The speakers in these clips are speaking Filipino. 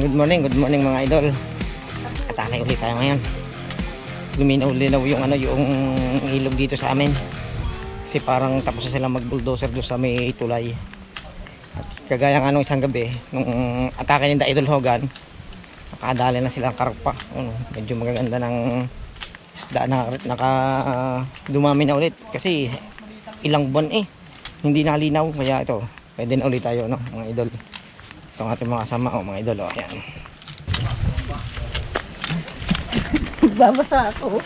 Good morning mga idol. Atake ulit tayo ngayon. Luminaw-linaw yung yung ilog dito sa amin. Kasi parang tapos na sila mag-bulldozer doon sa may tulay. At kagaya ng isang gabi, nung atake ni Idol Hogan, nakadali na silang karpa. Medyo magaganda ng isda na dumami na ulit. Kasi ilang buwan hindi nalinaw. Kaya ito, pwede na ulit tayo mga idol. Itong ating mga kasama mga idol. Ayan. Babasa ako.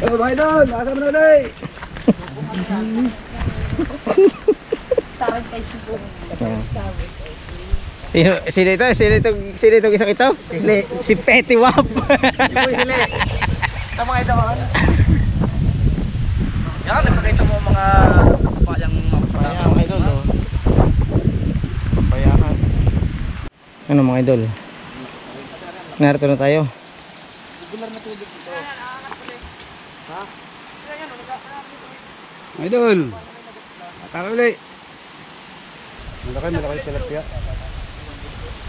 Mga idol, nakasama na ulit. Tawag kay Sibo. Sino itong isang ito? Si Petty Wap. Ito mga idol. Yan, nagpakita mo mga papayang Payahan mga idol. Payahan. Ano mga idol? Narito na tayo. Regular na tubig dito. Ha? Mga idol. Atake ulit. Malaki tilapia.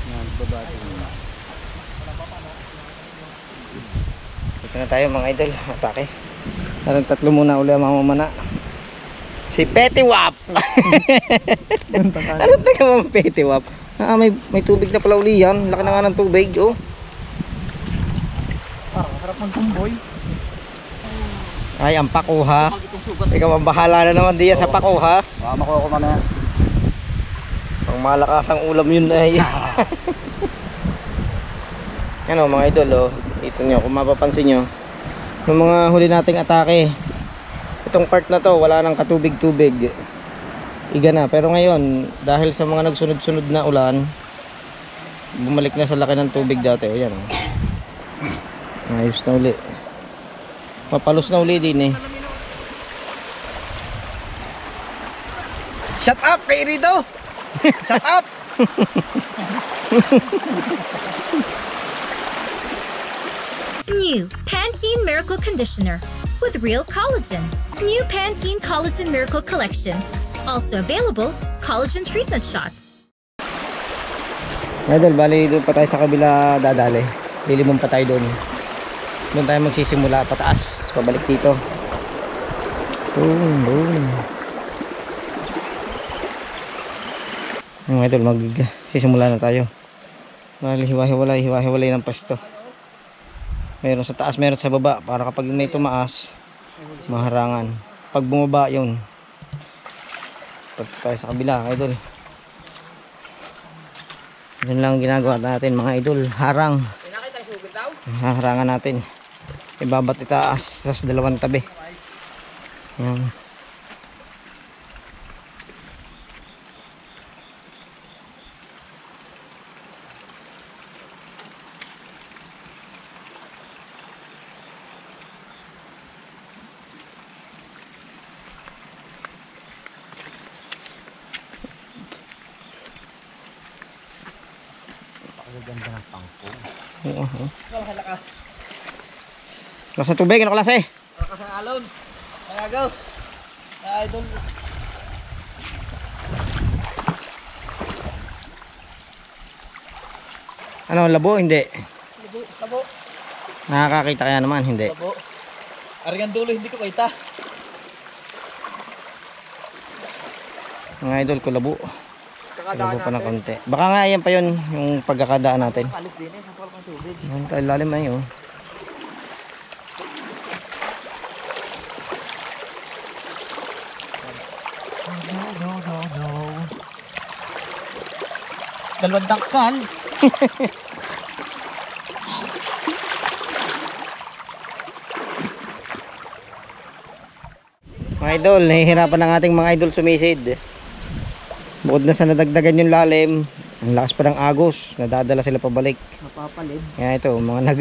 Yan, babati. Dito na tayo mga idol. Atake. Parang tatlo muna uli ang mamamana. Si Petty Wap. Ano taga mo Petty Wap? May tubig na pala uli yan. Laki na nga ng tubig. Harap ng tumboy. Ay, ang pakuha. Ikaw ang bahala na naman diyan sa pakuha. Makuha ko man yan. Pang malakas ang ulam yun ay. Ano mga idol dito nyo kung mapapansin nyo yung mga huli nating atake, itong part na to wala nang katubig-tubig, iga na. Pero ngayon dahil sa mga nagsunod-sunod na ulan, bumalik na sa laki ng tubig dati. Yan ayos na uli, mapalos na uli din Shut up kay Rido. Shut up. New Pantene Miracle Conditioner with real collagen. New Pantene Collagen Miracle Collection. Also available, collagen treatment shots. Idol, bali doon pa tayo sa kabila dadali. Lilimon pa tayo doon. Doon tayo magsisimula pataas, pabalik dito. Boom. Mga idol, magsisimula na tayo. Bali hiwa-hiwalay ng pasto. Meron sa taas, meron sa baba, para kapag may tumaas maharangan. Pag bumaba yun, pag tayo sa kabila idol, yun lang ang ginagawa natin mga idol. Harangan natin, ibabat itaas sa dalawang tabi. Yan. Ganda ng pangkong. Nasa tubig, ano klase? Lakas ng alon. Mga gaws. Mga idol. Ano, labo? Hindi. Labo. Nakakakita kaya naman? Hindi. Labo. Arigan dulo, hindi ko kita. Mga idol ko labo. Labo pa ng konti. Baka nga yan pa yun, yung pagkakadaan natin. Alis din sa pang tubig. Yan tayo lalim na yun. No. Dalawang dangkal. Mga idol, nahihirapan ng ating mga idol sumisid. Bukod na sa nadagdagan yung lalim, ang lakas pa ng agos, nadadala sila pabalik. Napapalid. Kaya ito, mga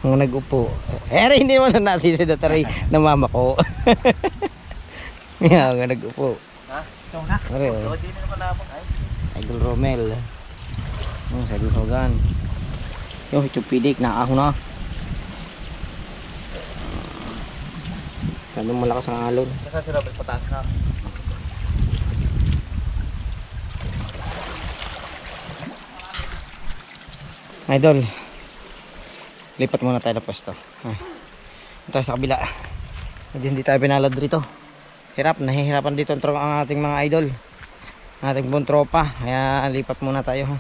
nag-upo. Hindi naman na nasisid at aray na mama ko. Kaya mga nag-upo. Ha? Ito na. Aray, Hindi na naman napang ay. Idol Romel. Sa Idol Hogan. Yung Chupidik, nakaho na. Ganun malakas ang alon. Nasa sila pataas na. Idol, lipat muna tayo ng pwesto. Tayo sa kabila. Hindi tayo pinalad rito. Nahihirapan dito ang ating mga idol, ating buong tropa. Kaya lipat muna tayo ha.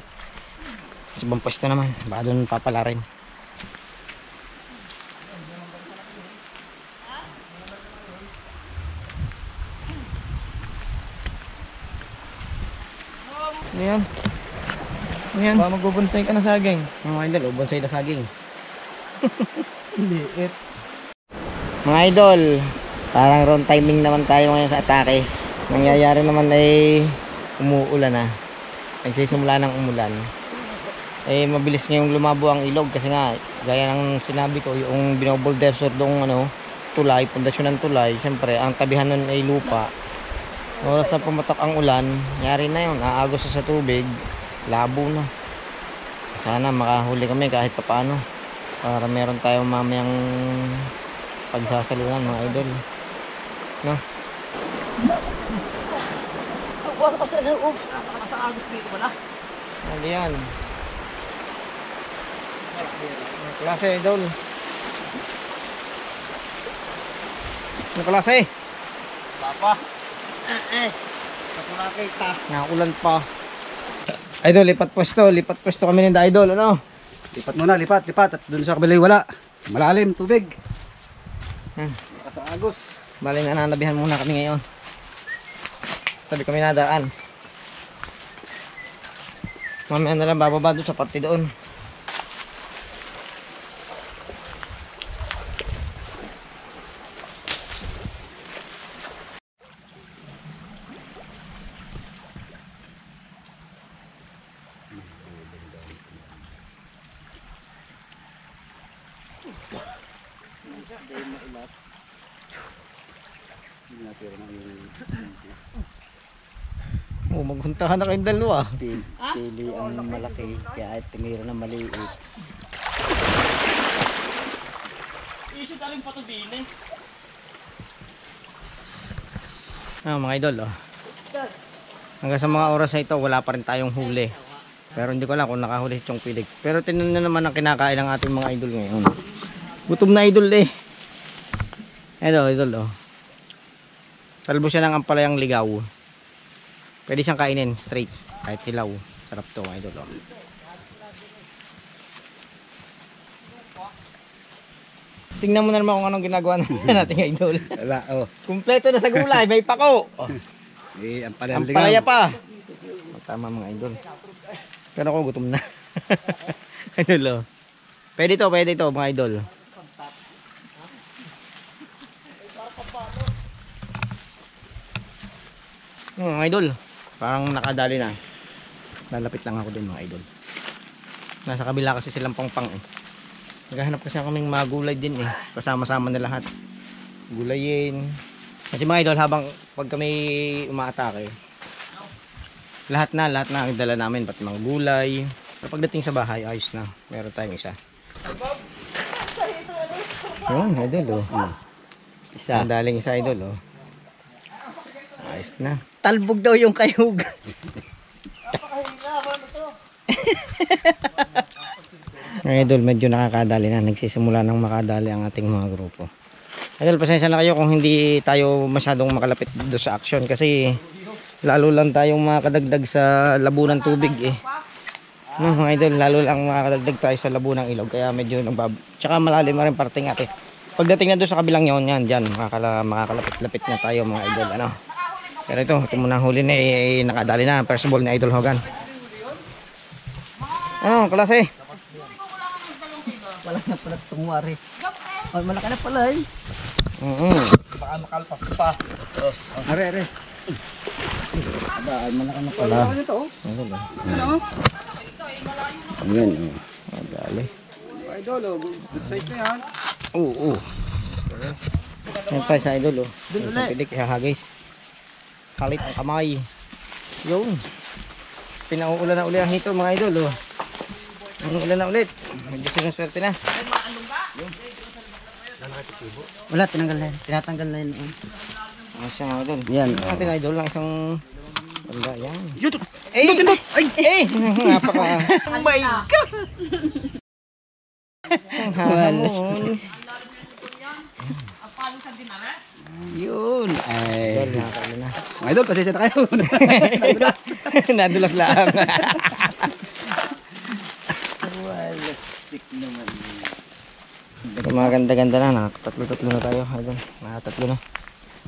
Sa ibang pwesto naman, baka doon papala rin. Ayan. Ayan. Baka magbubonsay ka na saging. Mga idol, bonsai na saging. Liit. Mga idol, parang wrong timing naman tayo ngayon sa atake. Nangyayari naman ay umuulan na. Nagsisimula ng umulan. Mabilis ngayong lumabo ang ilog kasi nga, gaya ng sinabi ko, yung binoboulder dong tulay, pundasyon ng tulay, siyempre ang tabihan nun ay lupa. Oras na pumatak ang ulan, nangyari na yun, aagos sa tubig, labo na. Sana makahuli kami kahit paano para meron tayong mamayang pagsasalunan mga idol, no? Bukas pa sa loob. Nasa agos dito pala. Ano yan? Ano klase idol? Ano klase? Papa. Ako nakita. Naulan pa. Idol, lipat pwesto kami ng idol, ano? Lipat muna, lipat. At doon sa kabilay wala. Malalim, tubig. Sa agos. Bali nananabihan muna kami ngayon. Tabi kami nadaan. Mamaya na lang bababa doon sa parte doon. Maghuntahan na kayong dalawa. Pili ang malaki, kaya ay tinira na maliit. Iso taling patubin eh. Mga idol, hanggang sa mga oras na ito, wala pa rin tayong huli. Pero hindi ko alam kung nakahuli si Chong Pilig. Pero tinan na naman ang kinakain ng ating mga idol ngayon. Gutom na idol eh. Ito, idol Salbo siya ng ampalayang ligaw. Pwede siyang kainin straight, kahit hilaw. Sarap to mga idol. Tingnan mo na naman kung anong ginagawa natin idol. Wala, Kumpleto na sa gulay, may pako. ang Ampalaya pa. Tama mga idol. Pero ako gutom na. Idol Pwede to mga idol. Mga idol, parang nakadali na. Lalapit lang ako din mga idol. Nasa kabila kasi silang pangpang Naghahanap kasi kaming mga gulay din kasama-sama na lahat. Gulayin. Kasi mga idol, habang pag kami umaatake, lahat na ang dala namin, pati mga gulay. Pagdating sa bahay, ayos na. Meron tayong isa. Yun, idol Isa. Ang daling isa idol Ayos na. Talbog daw yung kayugan. Idol, medyo nakakadali na. Nagsisimula ng makadali ang ating mga grupo. Idol, pasensya na kayo kung hindi tayo masyadong makalapit doon sa action. Kasi lalo lang tayong makadagdag sa labo ng tubig No, mga idol, lalo lang makadagdag tayo sa labo ng ilog. Kaya medyo tsaka malalim na rin parting Pagdating na doon sa kabilang yun, dyan, makakalapit-lapit na tayo mga idol. Pero ito muna huli na nakadali na. First ball ni Idol Hogan. Klase? Wala na pala tumuwari. Ay, malaki na pala Baka makalpas pa. Are. Ay, malaki na pala. Ayan Dali. Idol, good size na yan. Oo. Yan pa sa idol Pidik, ihahagis. Kalit ang kamay. Yun. Pinauulan na ulit ang hito mga idol Ulan na ulit. Medyo sinuswerte na. Wala, tinatanggal na yun. Siya mga idol. Yan. Ating idol lang isang wala yan. YouTube. Ay! Napaka... Oh my God! Ang hamon. Yun. Ay. Idol, nakakala na. Mga idol, pasensya na kayo. Nadulas lang. Stick naman. Ito mga ganda-ganda na. Nakakatatlo-tatlo na tayo. Idol, nakatatlo na.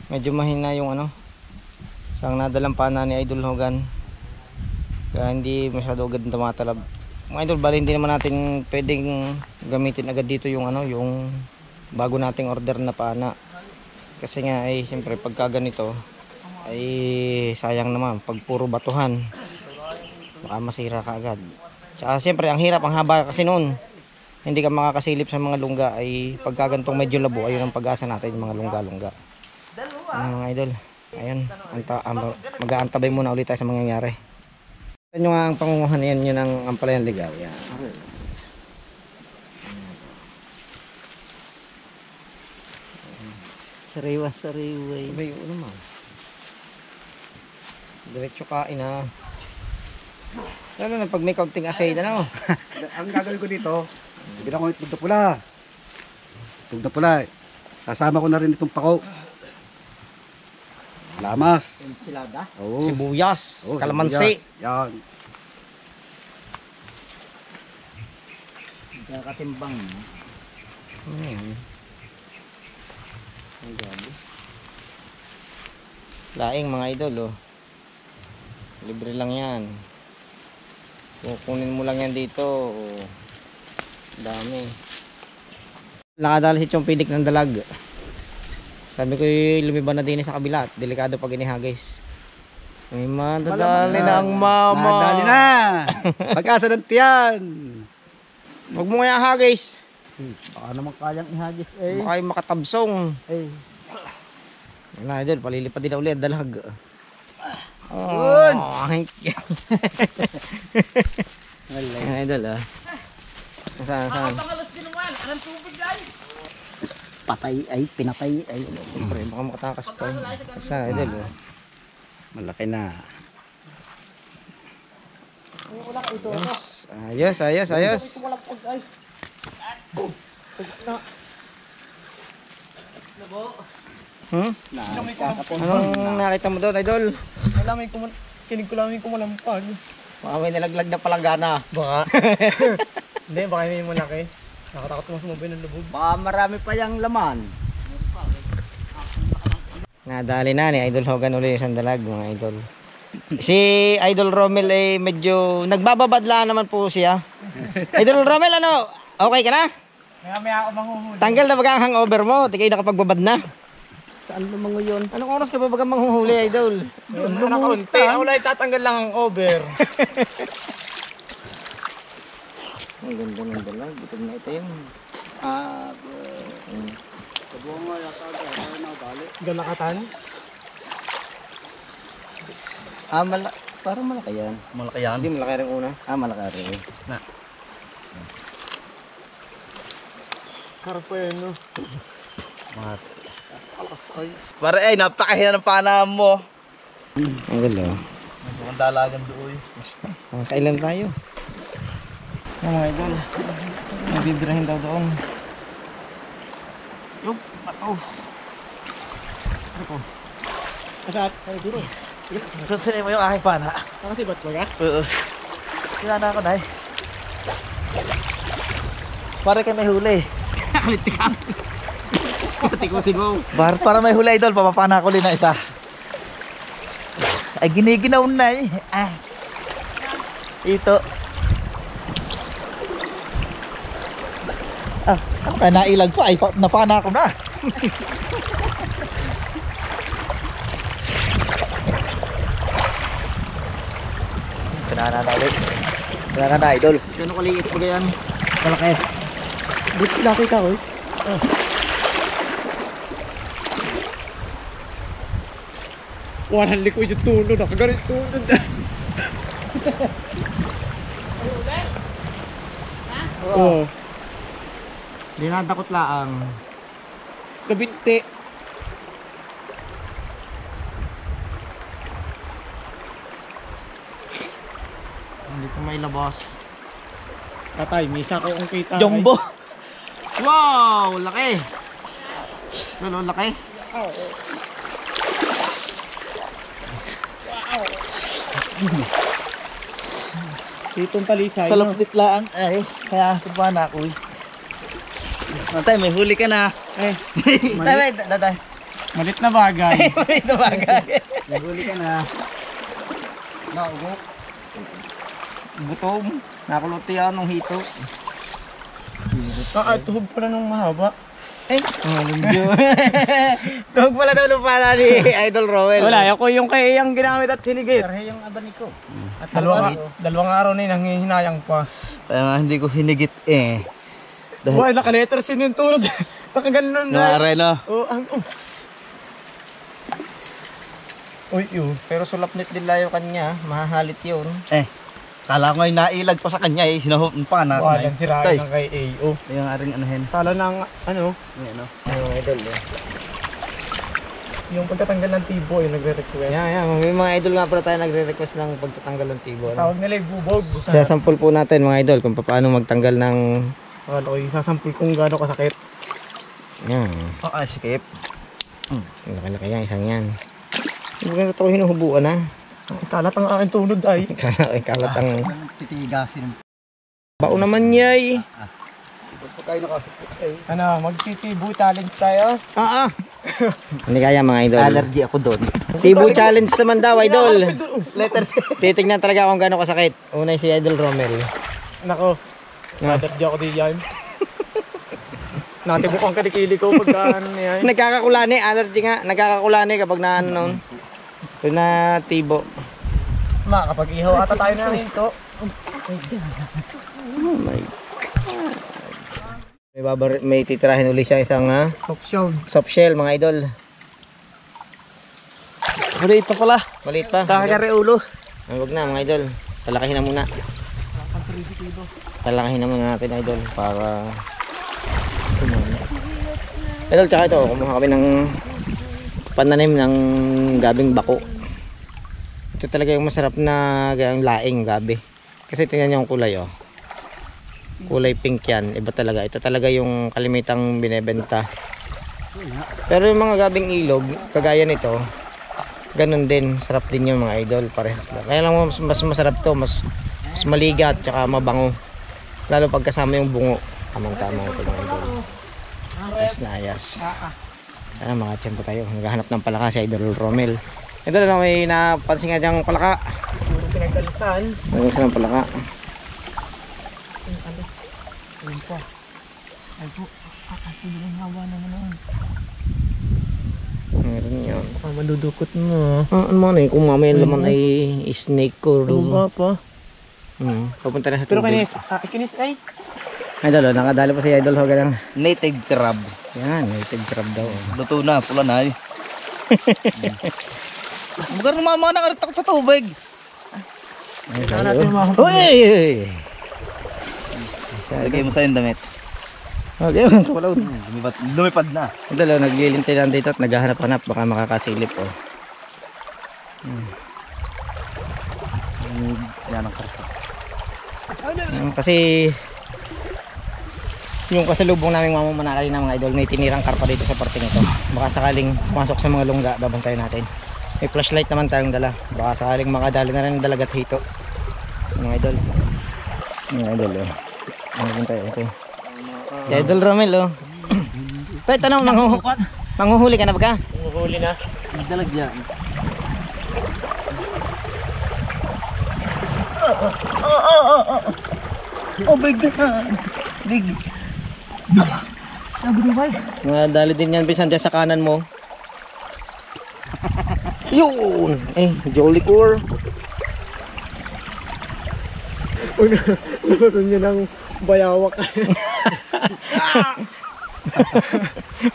Medyo mahina yung ano. Isang nadalang pana ni Idol Hogan. Kaya hindi masyado agad tumatalab. Mga idol, bali hindi naman natin pwedeng gamitin agad dito yung ano, yung bago nating order na pana. Kasi nga ay siyempre pagka ganito ay sayang naman pag puro batuhan. Baka masira ka agad. Tsaka siyempre ang hirap, ang haba kasi noon. Hindi ka makakasilip sa mga lungga ay pagka ganitong medyo labo, ayun ang pag-asa natin yung mga lungga-lungga. Mga idol, ayun, mag-aantabay muna ulit tayo sa mangyayari. Ito nyo nga ang pangunguhan yan, yun ang ampalayan ligaw. Yan. Sariwa. Iba yun naman. Diretso kain na. Lalo na pag may kaunting asay na no. Ang gagawin ko dito, bigyan ko itong pula. Itong pula. Sasama ko na rin itong pako. Lamas. Enchilada. Oo. Sibuyas, Oo, kalamansi. sibuyas. Yan. Katimbang. Ang gabi. Laing mga idol oh. Libre lang yan. Kukunin mo lang yan dito. Oh. Dami. Nakadala si Chong Pidik ng dalag. Sabi ko lumiban na din sa kabila. Delikado pag inihagis. May madadali na ang mama. Nadali na. Pag-asa ng tiyan. Huwag mo kaya hagis. Baka naman kayang ihagis eh. Baka yung makatabsong. Eh. Yan na idol, palilipad din na ulit dalag. Yun. Yan idol ah. Saan? Pinatay ay. Siyempre, baka makatakas pa. Saan idol oh. Malaki na. Yes. Ayos. Anong nakita mo doon, idol? Kinig ko lang yung malampag. Baka may nalaglag na palanggana. Baka. Hindi, baka may malaki. Nakatakot mo sumabay ng lubog. Baka marami pa yung laman. Nadali na ni Idol Hogan uli yung sandalag, mga idol. Si Idol Romel ay medyo nagbababadlaan naman po siya. Idol Romel, ano? Okay ka na? Maya ako manghuhuli. Tanggal na baga ang hangover mo? Di kayo nakapagbabad na. Saan ba mga yun? Anong oras ka ba baga manghuhuli, Idol? Nakaunti. Ako lang itatanggal lang ang over. Ang ganda ng dalag. Gutom na ito yun. Galakatan? Parang malaki yan. Malaki yan. Hindi malaki rin una. Malaki rin. Harap pa yun, no? Pare, ay, napakahina ng pana mo. Ang ganda. Ang dalagan doon. Kailan tayo? Yan mga idol. Nabibirahin daw doon. Yung, Kasat, ay duro. susunod mo yung aking pana. Nakasibat ba ka? Oo. Kilala ko na eh. Pare kayo may huli. Tikusin mo. Para may huli idol, papapana ko rin na isa. Ay giniginaw na eh. Ito. Ano kaya nailag pa? Ay, napana ko na. Pinana na ulit. Pinana na idol. Gano'ng kaliit ba yan? Malaki. Dito nakita ko eh. Walang likoy yung tulo. Nakagarit tulo. Oo. Dinadakot laang. Kabinte. Hindi ko may labas. Tatay, may isa ko kung kita. Jumbo! Wow! Laki! Lalo, laki. Ditong talisay. Sa lapit lang ay. Kaya ako pa na ako. Tay, may huli ka na. Eh, Tay, tatay. malit na bagay. Ito bagay. May huli ka na. Naugok. Gutom. Nakuluti yan ng hito. Tuhog pala nung mahaba. Eh, tuhog pala daw ng pala ni Idol Rowell. Wala, ako yung kay ang ginamit at hinigit. Parang yung abaniko. At dalawang araw na yun, hinayang pa. Kaya nga hindi ko hinigit eh. Dahil Boy, naka-letter sin yung tulad. Baka ganun na. nangaray no. Uy, yun. Pero sulapnit din layo kanya. Mahahalit yun. Eh, kala ko ay nailag pa sa kanya eh. Hinahupin pa na. Walang sirain Tay, ng kay AO. yung aring anahin. Sala ng ano, Ayan o. Ayun, Idol. yung pagkatanggal ng tibo yung nagre-request. Yan. May mga idol nga pala tayo nagre-request ng pagtatanggal ng tibo. Tawag nila yung bubog. Kaya sampul po natin mga idol kung paano magtanggal ng... Akala ko yung sasampul kung gaano kasakit. Yan. Oh, ay, skip. Laki-laki yan, isang yan. Hindi ko ito hinuhubuan ha. Kalat ang aking tunod ay. Kalat ang... Titigasin. Bao naman yay. Pagkain nakasipot ay. Ano, magtitibo challenge tayo. Hindi kaya mga idol. Allergy ako doon. Tibo challenge naman daw idol. Letter C. Titignan talaga kung gaano kasakit. Una si Idol Romel. Nako, nadardi ako di yan. Natibok ang kalikili ko pagka ano na yan. Nagkakakulani, allergy nga. Nagkakakulani kapag na ano noon. Pag na tibo. Ma, kapag ihaw ata tayo na ito. Oh my God. May titirahin uli siya isang Soft shell. soft shell mga idol. Maliit pa pala. Maliit pa. Kakakari ulo. Huwag na mga idol. Palakahin na muna. Palakahin na muna natin idol para kumana. Idol, tsaka ito, kumuha kami ng pananim ng gabing bako. Ito talaga yung masarap na gayang laing gabi. Kasi tingnan niyo yung kulay oh. Kulay pink yan. Iba talaga. Ito talaga yung kalimitang binebenta. Pero yung mga gabing ilog, kagaya nito, ganun din. Sarap din yung mga idol. Parehas lang. Kaya lang mas masarap to. Mas maligat. Tsaka mabango. Lalo pag kasama yung bungo. Tamang-tama ito mga idol. Ayos na ayos. Sana mga tiyempo tayo. Naghahanap ng palaka si Idol Romel. Ito na lang may napansin nga diyang palaka. Puro pinagdalisan. Mayroon siya ng palaka. Ayun pa. Ay po, kakasilang hawa naman naman. Meron yan. Madudukot mo. Ano man eh, kung mamaya laman ay snake ko. Tumba pa. Papunta na sa Pero tubig. kinis ay. Idol, nakadali pa si Idol Hogan. Native crab. Yan, native crab daw. Luto na, pula na eh. Bukan mama na karitak sa tubig. Uy! Lagay mo sa yung damit. Okay, wala. Lumipad na. Idol, naglilintay lang dito at naghahanap-hanap. Baka makakasilip. Yan ang karitak. Kasi yung kasalubong naming mamamanakay na mga idol, may tinirang karpa dito sa parting ito. Baka sakaling pumasok sa mga lungga, babantayan natin. May flashlight naman tayong dala. Baka sakaling makadali na rin ng dalagat hito. Mga idol. Mga idol, Magbantay ito. Si Idol Romel, Tay, tanong, manghuhuli ka na ba ka? Huli na. Dalag yan. Oh, big na. Big. Mga dali din yan, bisan dyan sa kanan mo. Yun! Jolly Core. Nabasan niya ng bayawak.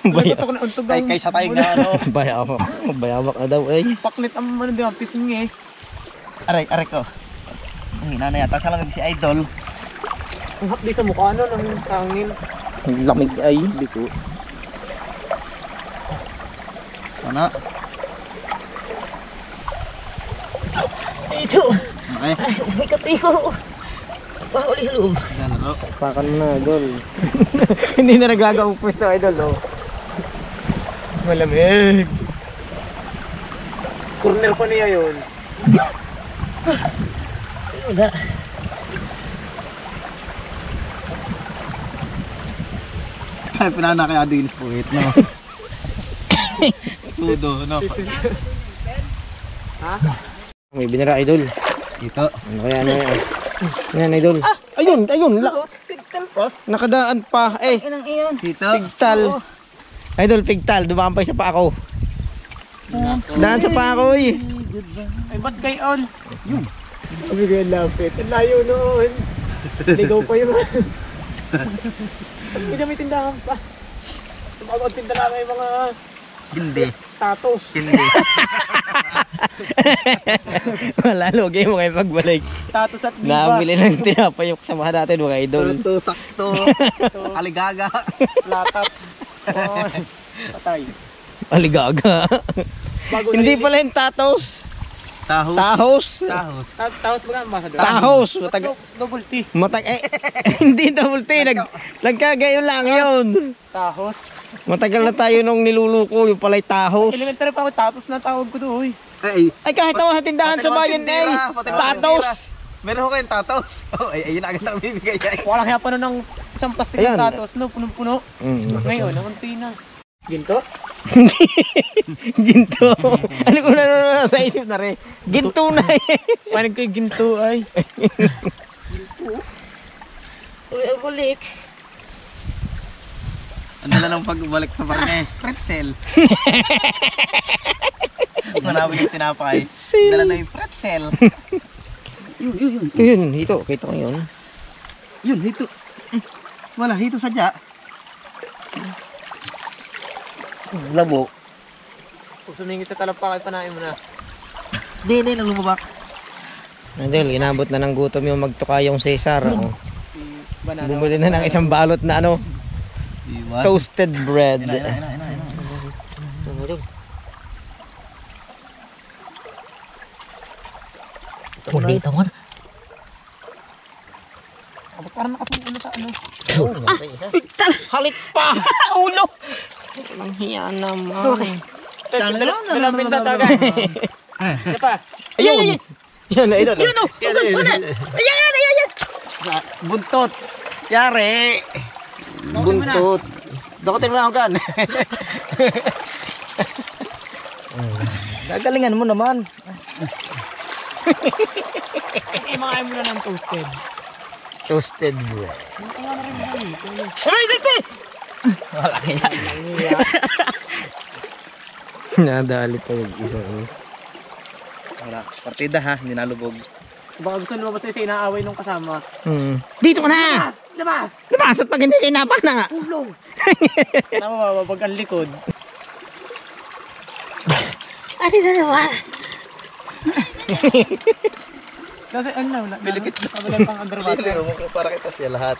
Nagtutok na untog ang Kaysa tayo nga ano. Bayawak. Bayawak na daw paklit ang ano din ang pising eh. Aray ko. Ang hina na yata sa lamig si Idol. Ang hapdi sa mukha no ng hangin. Lamig ay. Biko. Ano? Ito. Malaki. May katiko. Pahuli sa loob. Pakan mo na, idol. Hindi na nagagawang pwesto, idol, oh. Malamig. Corner pa niya yun. Wala. Ay, pinana kaya din puwit, no? Tudo, no? Ha? May binira, idol. Dito. Ano kaya na yan? Yan, idol. Ayun, ayun. Pigtal pa. Nakadaan pa. Eh, Dito. pigtal. Idol, pigtal. Dumakambay sa pako. Daan sa pako, eh. Ay, ba't gayon? Sabi ko yung lapit. Ang layo noon. Ligaw pa yun. Hindi na may tindahan pa. Tumagod tinda lang yung mga Hindi. tatos. Hindi. Wala, lugay mo kayo pagbalik. Tatos at biba. Nabili ng tinapay yung kasama natin, mga idol. Tuto, sakto. Aligaga. Lataps. Oh, patay. Aligaga. Bago Hindi na pala yung tatos. Tahos. Tahos. Tahos. Taos ba nga ang basa doon? Tahos. Double T. Hindi double T. Nagkagayon lang yun. Tahos. Matagal na tayo nung niluluko. Yung pala'y tahos. Elementary pa ako, tatos na tawag ko doon. Ay, Ay, kahit ako sa tindahan sa bayan eh. Tatos. Meron ko kayong tatos. Oh, ayun agad ang bibigay yan. Wala kaya pa nun ng isang plastic Ayan. ng tatos, no? Punong-puno. Ngayon, ang unti na. Ginto? Ginto. Ano ko na sa isip na rin. Ginto na eh. Panig ko yung ginto ay. Uy, balik. Ang dala ng pagbalik sa parang pretzel. Manawin yung tinapay. Dala na yung pretzel. Yun, ito. Kita ko yun. Yun, hito. Wala, hito sadya. Labo. Kung sumingit sa talampakay, panain mo na. Hindi, lang lumabak. Idol, inabot na ng gutom yung magtuka yung Cesar. Oh. Si banana. Bumili na ng isang balot na ano, Iwan. toasted bread. Ina. Dito mo na. Abot parang nakatungkol na sa ano. Pigtal! Halit pa! Ulo! Ang hiya naman. Dalawin tatagan. Ano pa? Ayun! Yan, ito. Yun o! Ayan. Buntot. Yari. Buntot. Dakotin mo na ako kan. Gagalingan mo naman. Imakain mo na ng toasted. Toasted bread. Aray, dito! Wala kaya. Nadali pa yung isa. Wala. Partida ha, hindi nalubog. Baka gusto lumabas tayo sa inaaway nung kasama. Dito ka na! Labas! Labas at pag hindi kinapa na! Ulong! Namababag ang likod. Ano na naman? Kasi ano na, Pilipit na. kabilang pang underwater. Para kita siya lahat.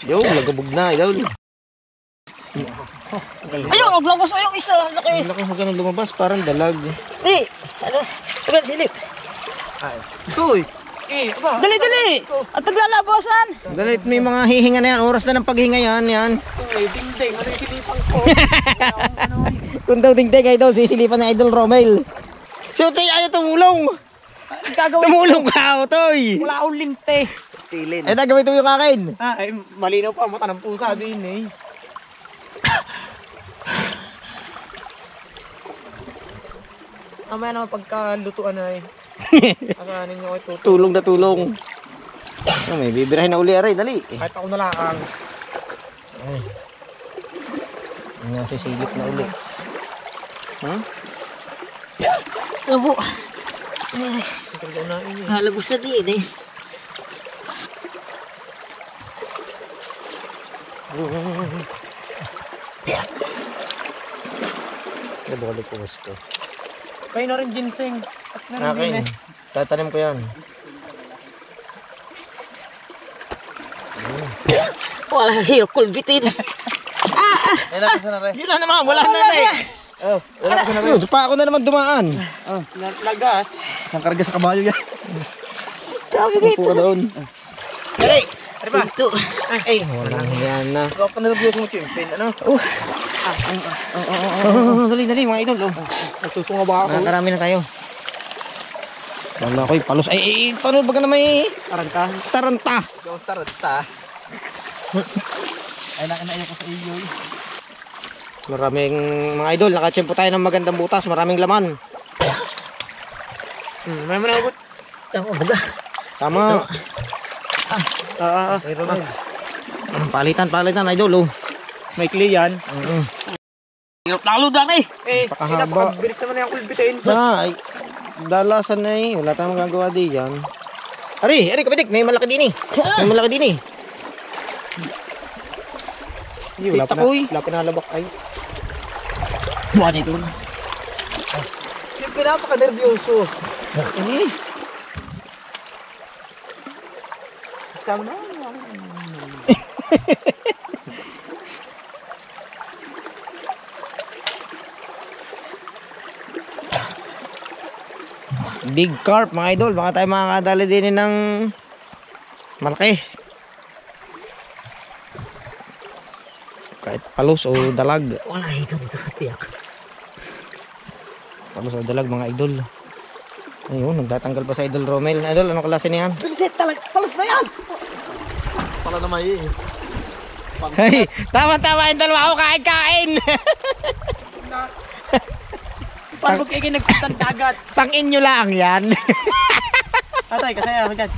Yo, nagabog na, idol. Ayun, maglabas mo yung isa. Laki. Ang laki mo ganun lumabas, parang dalag. Di, ano? Sabihan, silip. Uy! Dali, dali. At naglalabasan. Galit, may mga hihinga na yan. Oras na ng paghinga yan. Ay, ding-ding, ano yung sinipang ko? Kung daw dingding, idol, sisilipan na idol Romel. Si Utoy, ayaw tumulong. Gagawin Tumulong ka, Utoy. wala akong linte. Tilin. Eh, nagawin mo yung akin. Ay, malinaw pa ang mata ng pusa din eh. Mamaya naman pagkalutuan na eh. Akanin nyo kayo tuto. Tulong na tulong. Oh, may bibirahin na uli, aray, dali. Kahit ako nalakang. Sisilip na uli. Labo. Ito na ini. Halabos na din eh. Nabalik ko gusto. Kayo na rin ginseng. At meron din Akin. eh. Tatanim ko yan. Wala, hirap kulbitin. Ayun na, kasi na rin. Yun na naman, wala na na eh. Oh, wala ka na rin. Yun, pa ako na naman dumaan. Lagas. Isang karga sa kabayo yan. Sabi ko Upo ito. ka doon. Dali! Ano ba? Ito. Ay, walang yan na. Ikaw ka nervyoso mo, Chimpin. Ano? Dali, dali mga idol. Nagsusunga ba ako? Nakakarami na tayo. Wala ko palos. Ay, paano ba ka na may Taranta. taranta? Ikaw ang taranta. Ay, nakinayo ko sa iyo. Maraming mga idol, nakachempo tayo ng magandang butas. Maraming laman. May managot. Tama baga. Tama. Palitan idol. Oh. May kli yan. Hirap lalo dati. Pakahaba. Bilis naman na yung kulbitin. Ay, dalasan na eh. Wala tayong magagawa di yan. Ari, kapitik. May malaki din eh. May malaki din eh. Wala Kita ko eh. Wala pinalabak ay. Buwan ito. Chimpin, napaka-nervyoso. Eh, Basta mo na. big carp mga idol. Baka tayo makakadali din ng malaki. Kahit palos o dalag. Wala ito dito. Tiyak. Palos o dalag mga idol. Ayun, nagtatanggal pa sa idol Romel. Idol, ano klase niyan? Bilisit talaga. Palas na yan. Pala na may eh. Hey, tama yung dalawa ako kain. Paano kayo nagpuntan dagat? Pang inyo lang yan. Atay, kasi agad.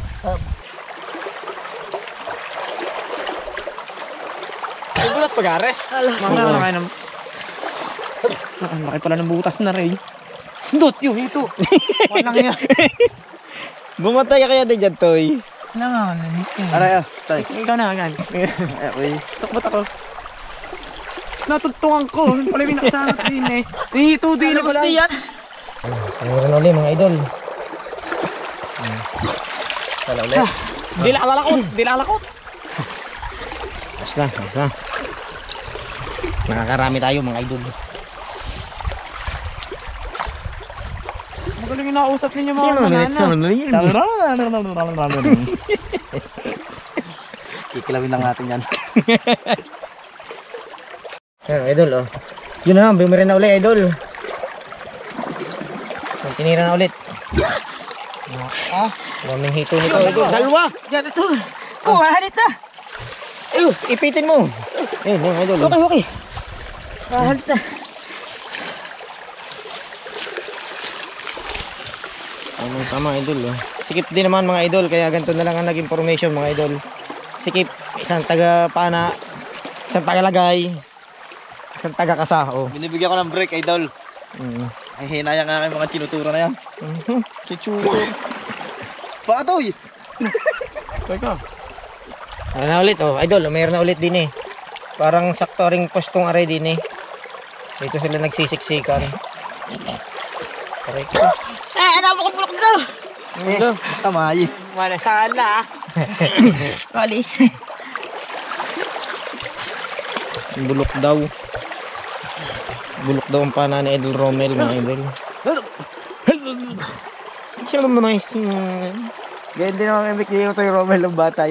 Bulas pag-are. Mga na kayo ng... Ang laki pala ng butas na rin. Dot yung hito. Walang yan. Bumatay ka kaya din dyan, Toy. Kailangan. Aray ah, tay. Ikaw na agad. Okay. Sakbat ako. Natutungan ko. Pala may nakasangat din eh. Hito din na pala. yan. Meron ulit mga idol. Wala ulit. Dilalakot. Basta. Nakakarami tayo mga idol. Magaling yung nakausap ninyo mga manana. Kikilawin lang natin yan. Ayan, idol, oh. Yun na, bumira na ulit, idol. Tinira na ulit. Maraming hito nito, idol. Dalawa! Yan ito. Oh, halit na. Ipitin mo. Ayun, idol. Okay. Halit na. Tama, idol, oh. Sikip din naman mga idol, kaya ganito na lang ang naging formation mga idol. Sikip, isang taga-pana, isang taga-lagay, isang taga-kasa, oh. Binibigyan ko ng break, idol. Ay, hinayang nga kayo mga chinutura na yan. Chichuro. Pakatoy! Teka. Ano na ulit, oh. Idol, mayroon na ulit din eh. Parang saktoring postong aray din eh. Dito sila nagsisiksikan. Correct. Ano mo kung bulok daw? Tamay. Wala sala. Walis. Bulok daw. Bulok daw ang pana ni Idol Romel, mga idol. Sino mo mga Ganyan din naman MBK ko tayo Romel ng bata.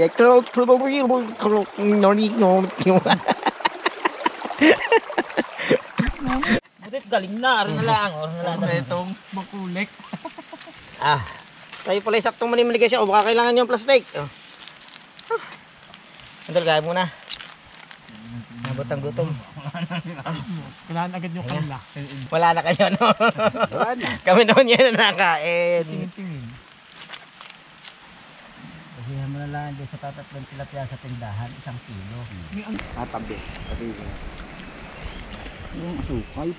Butit galing na. Arin na lang. Itong Makulik. tayo pala saktong mali-mali kasi ako. Baka kailangan yung plastic. Oh. Idol, gaya muna. Nabot ang gutom. Kailangan agad yung kanila. Wala na kayo, no? Kami naman yan na nakain. Tingin. Sabihan mo na lang doon sa tatatlong tilapia sa tindahan, 1 kilo. Tatabi. Yung sukal.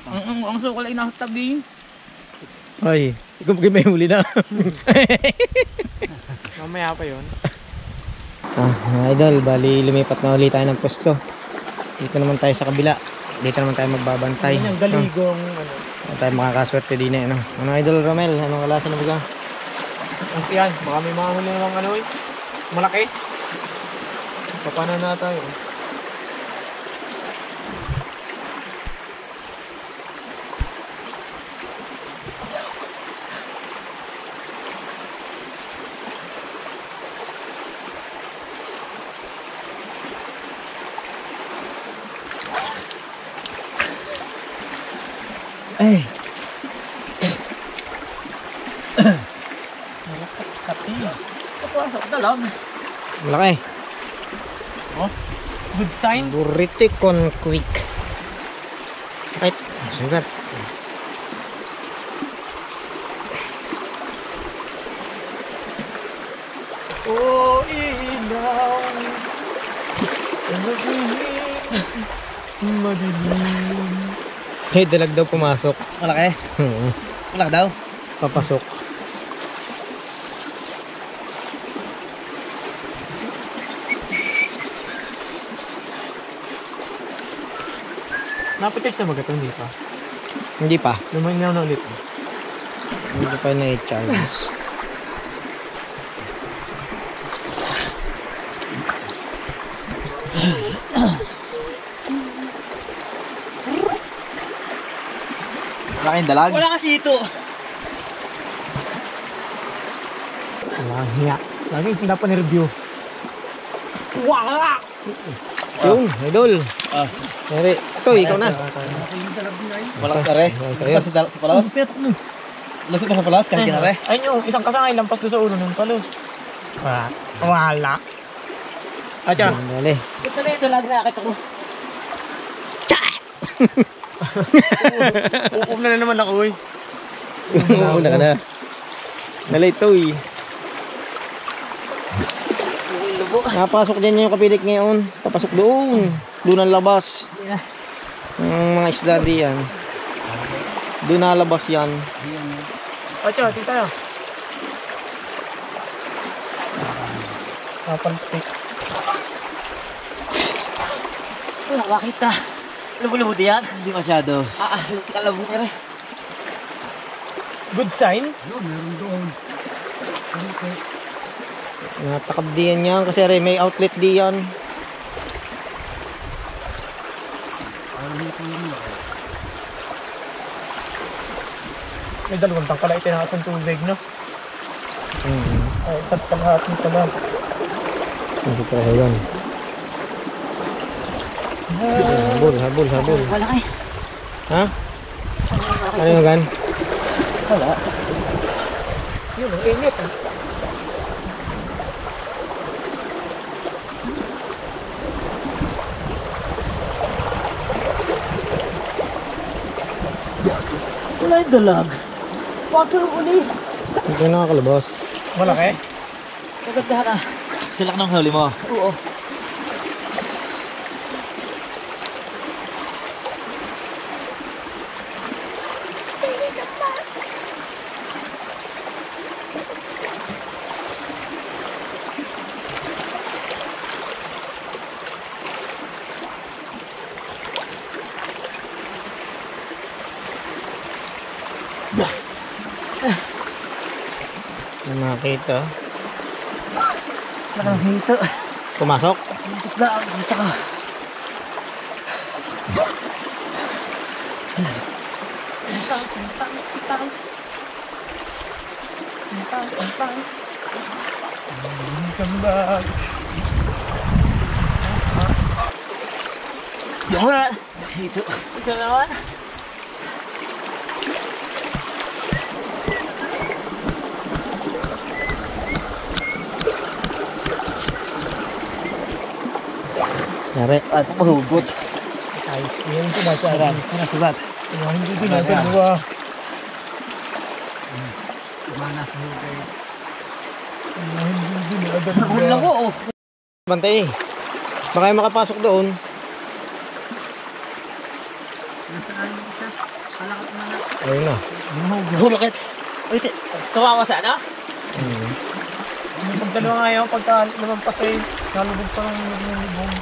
Ang sukal ay nasa tabi. Ay, ikaw may huli na. Mamaya pa yun. Mga idol, bali lumipat na ulit tayo ng pwesto. Dito naman tayo sa kabila. Dito naman tayo magbabantay. Yung galigong ano. Ano tayo makakaswerte din eh. Ano Idol Romel, anong kalasa na baga? Ang yan. Baka may mga huli namang ano eh. Malaki. Papanan na tayo. Ay. Kapi. Papasok dalag. Malaki. Good sign. Burrito con quick. Right. Sugat. Oh, ilaw. Madilim. Hey, dalag daw pumasok. Malaki. Malaki daw. Papasok. Napitik sa bagat, hindi pa. Hindi pa. Lumayan na ulit. Hindi pa na-charge. Malaking dalag. Wala kasi ito. Wala hiya. Laging sila pa nervyos. Wala! Yung, idol. Ah. Nere. Ito, ikaw na. Malakas na re. Sa'yo. Sa palos. Lasot na sa palos, kahit kinare. Ayun yung isang kasangay lampas doon sa ulo ng palos. Wala. Acha. Dali. Ito na yung dalag na akit ako. Ukom na naman ako eh. Una ka na. Dali ito eh. Napasok din yung kapilik ngayon. Papasok doon. Doon ang labas. Ang mga isda diyan. Doon na labas yan. Acha, tita. Napalpik. Wala makita. Lubulubod yan. Hindi masyado. Kalabo ka rin. Good sign? Natakab diyan yan kasi rin may outlet diyan. May dalawang tangkala itinaas ang tubig, no? Ay, isa't kalahati ka lang. Hindi pa yan. Habol. Malaki. Ha? Ano yung gan? Wala. Yun, ang init. Wala yung dalag. Paksa ng uli. Hindi ka nakakalabas. Malaki? Maganda na. Silak ng huli mo. Oo. Yung nakita. Nakahito. Pumasok? Isda, dito ka. Kambag. Wala. Ito. Ito naman. Nare. At mahugot. Ay, yun sinasabi. Ano sulat? Hindi ginagawa. Nahuli lang ko. Oh. Bantay. Baka yung makapasok doon. Ayun na. Hulakit. Uy, tumawa sana? Pag dalawa nga yun, pagka lumampas ay nalubog pa ng lubong.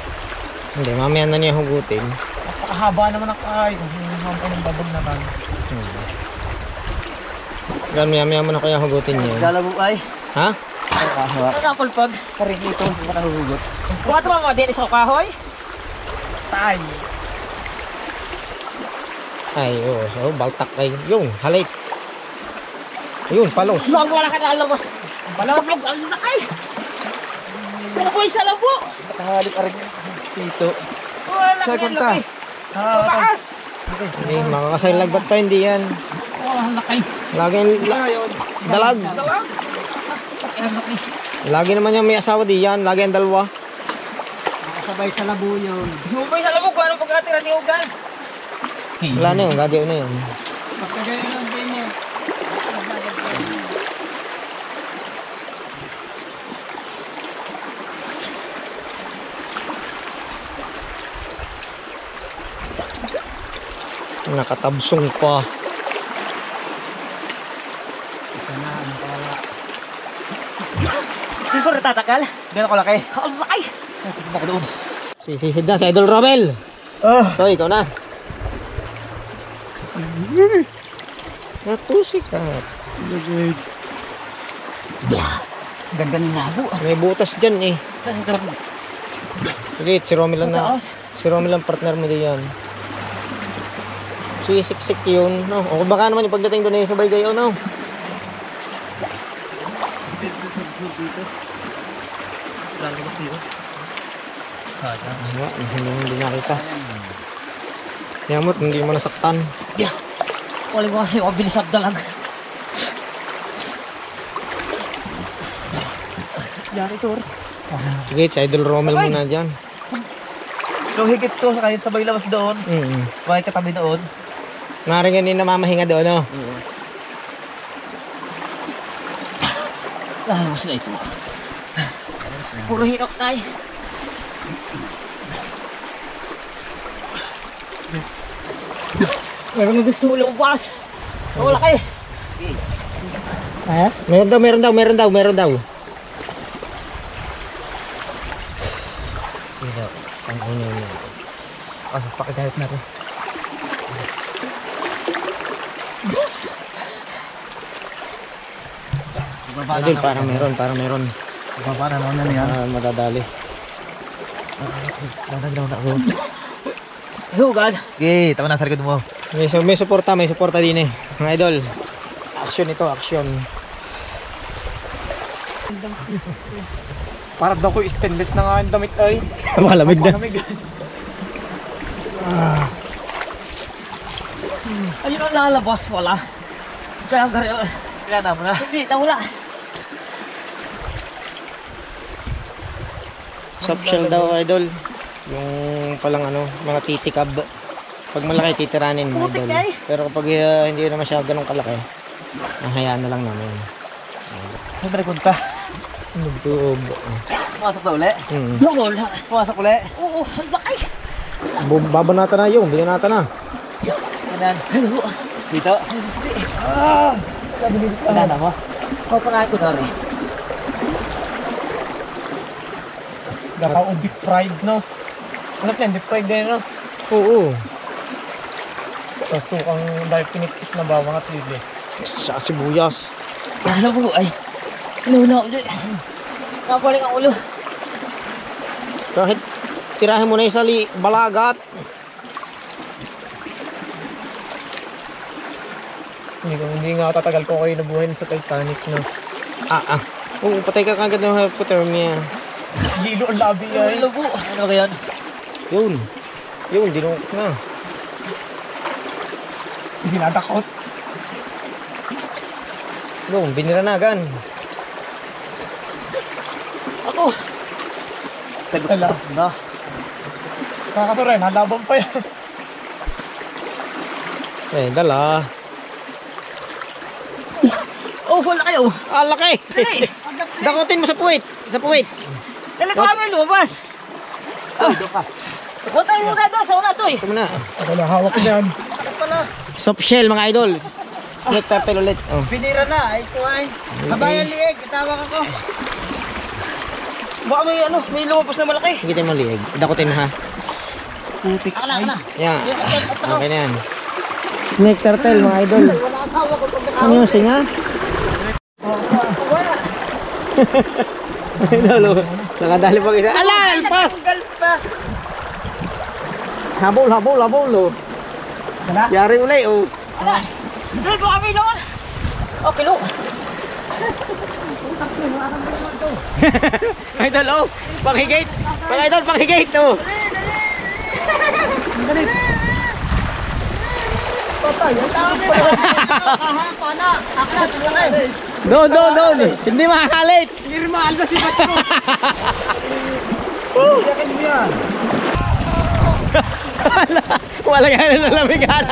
Hindi, mamaya na niya hugutin. Napakahaba naman ang kahay. Huwag pa ng babag naman. Maya mo na kaya hugutin niya. Galabo ay. Ha? Nakapalpag. Karin ito, hindi ka nahuhugot. Kung ato mga din isang kahoy? Tay. Ay, oh, baltak ay. Yung, halik. Ayun, palos. Wala ka na labas. Palabog ang nakay. Wala po isa labo. Nakahalik ka rin dito. Wala ka Saan na punta? laki. Pataas. Hindi, makakasalagbat pa hindi yan. Ang laki. Laging dalag. Lagi naman yung may asawa di yan. Lagi ang dalawa. Sabay sa labo yun. Hubay sa labog, ano pagkatira ni Ugan? Wala na yun, gagawin na yun. Pagkagay nun din yun. Nakatabsong pa. Hindi ko natatakal. Gano'n ko laki. Ang laki. Ako doon. Sisid na si Idol Romel. So, ikaw na. Natusik ka. Ganda ng labo. May butas dyan eh. Sige, si Romel lang na. Si Romel lang partner mo diyan. So, siksik yun. No? O baka naman yung pagdating doon eh, sabay kayo, no? Hindi nakita. Yamot, hindi mo nasaktan. Wala ko kasi mabilis ang dalag. Yari to. Sige, si Idol Romel muna dyan. So higit ko sa kayo sabay labas doon. Bakit katabi doon? Naringan din namamahinga doon, no? Lawas na ito. Puro hinok tayo. Meron na gusto mo lumabas. Wala kayo. Ha? Meron daw. Sige, ang uno niya. Pakagalit natin. Idol, parang meron. Baba na naman yan. Madadali. Down ako. Hugad. Okay, tama na sa likod mo. May suporta din eh. Mga idol. Action ito, action. Parang daw ko stainless na nga ang damit ay. Malamig na. Ayun ang lalabas wala. Kaya gari. Kailangan mo na. Hindi, nawala. Soft shell daw, idol. Yung palang mga titikab. Pag malaki, titiranin mo, idol. Pero kapag hindi na masyado ganun kalaki, hayaan na lang namin. Siyempre kunta. Nagtuog. Pumasok na uli. Wala. Pumasok uli. Oo, ang laki. Babanatan na yung, binanatan na. Kanan. Dito. Kanan mo. Papanahin ko na rin. Gakaw deep fried, no? Ano yan? Deep fried din, no? Oo. Tapos ang dahil pinipit na bawang at lili. Sa sibuyas. Ano po ay? Inuuna ulit. Napaling ang ulo. Kahit tirahin mo na yung balagat. Hindi nga tatagal ko kayo nabuhin sa Titanic, no? Oo, patay ka kagad ng hypothermia. Lilo ang labi ay. Labo. Ano ba yan? Yun, dinukot na. Hindi nadakot. Yun, biniranagan. Ako. Tala. Na. Nakakaturin, nalaban pa yan. Dala. Oh, wala kayo. Laki! Dakutin mo sa puwit. Dali ko kami lumabas. Dito ka. Butay mo na doon sa una to eh. Ito mo na. Wala, hawak ko yan. Soft shell, mga idol. Snake turtle ulit. Oh. Binira na. Ito ay. Kabayan liig. Itawag ako. Baka may lumabas na malaki. Sige tayo maliig. Dakutin mo ha. Ako na. Yan. Okay na yan. Snake turtle, mga idol. Ano yung singa? Idol, nakadali pag isa. Alpas! Habol. Oh. Yari uli, oh. Dali po kami doon. Okay, lo. Idol, oh. Panghigate. Idol, panghigate, oh. Doon. Hindi makakalit. Hindi mahal na si Ba't ko. Wala ka na nalamigan.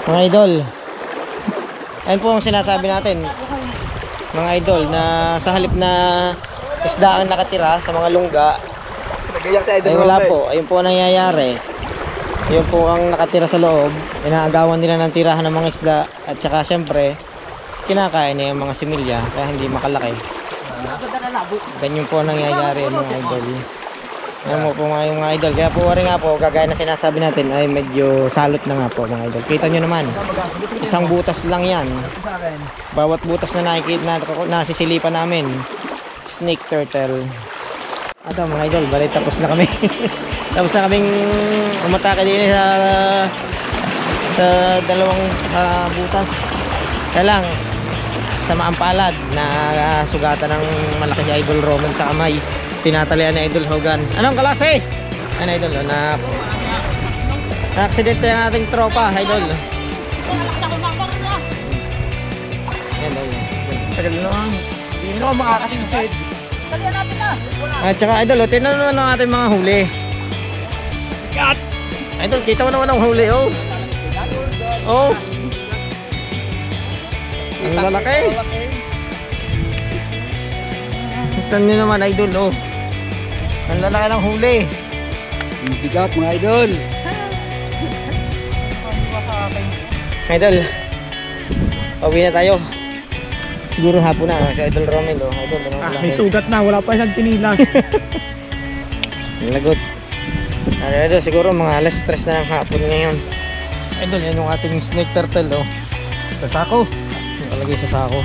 Mga idol, ayun po ang sinasabi natin, mga idol, na sa halip na isda ang nakatira sa mga lungga, ay wala po. Ayun po ang nangyayari. Yun po ang nakatira sa loob, inaagawan nila ng tirahan ng mga isda, at saka syempre kinakain niya yung mga similya kaya hindi makalaki. Ganyan po ang nangyayari mga idol. Ayan mo po nga yung mga idol. Kaya po rin nga po, kagaya na sinasabi natin, ay medyo salot na nga po mga idol. Kita nyo naman, isang butas lang yan. Bawat butas na nakikita na nasisilipan namin, snake turtle. Ato mga idol, bali tapos na kami. Tapos na kaming umatake din sa dalawang butas. Kaya lang, sa maampalad na sugatan ng malaki si Idol Roman sa kamay. Tinatalian ni Idol Hogan. Anong kalase? Ano Idol? Na-aksidente ang ating tropa, Idol. Ayan daw. Tagal lang. Hindi ko makakatingsid. At saka Idol, tinan naman ang ating mga huli. Idol, kita mo naman ang huli, oh. Oh. Ang lalaki. Kita nyo naman, Idol, oh. Ang lalaki ng huli. Ang bigat mga idol. Idol, pauwi na tayo. Siguro hapon na, si Idol Romel, oh. Idol, May sugat na, wala pa siyang tinilang. Lagot. Idol, siguro mga alas 3 na ng hapon ngayon. Idol, yan yung ating snake turtle, oh. Sa sako. Nakalagay sa sako.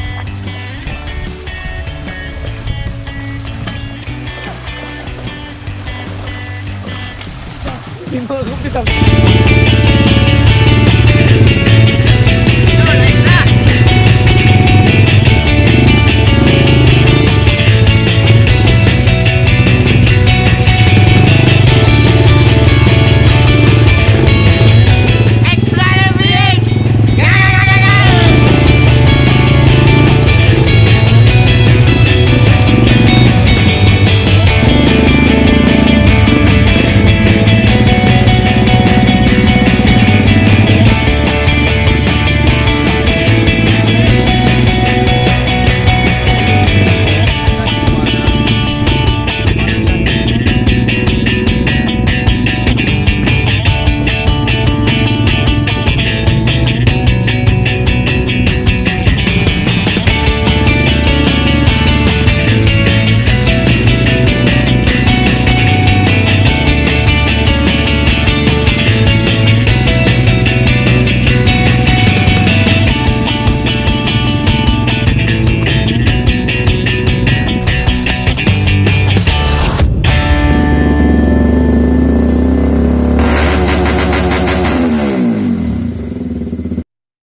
Hindi mo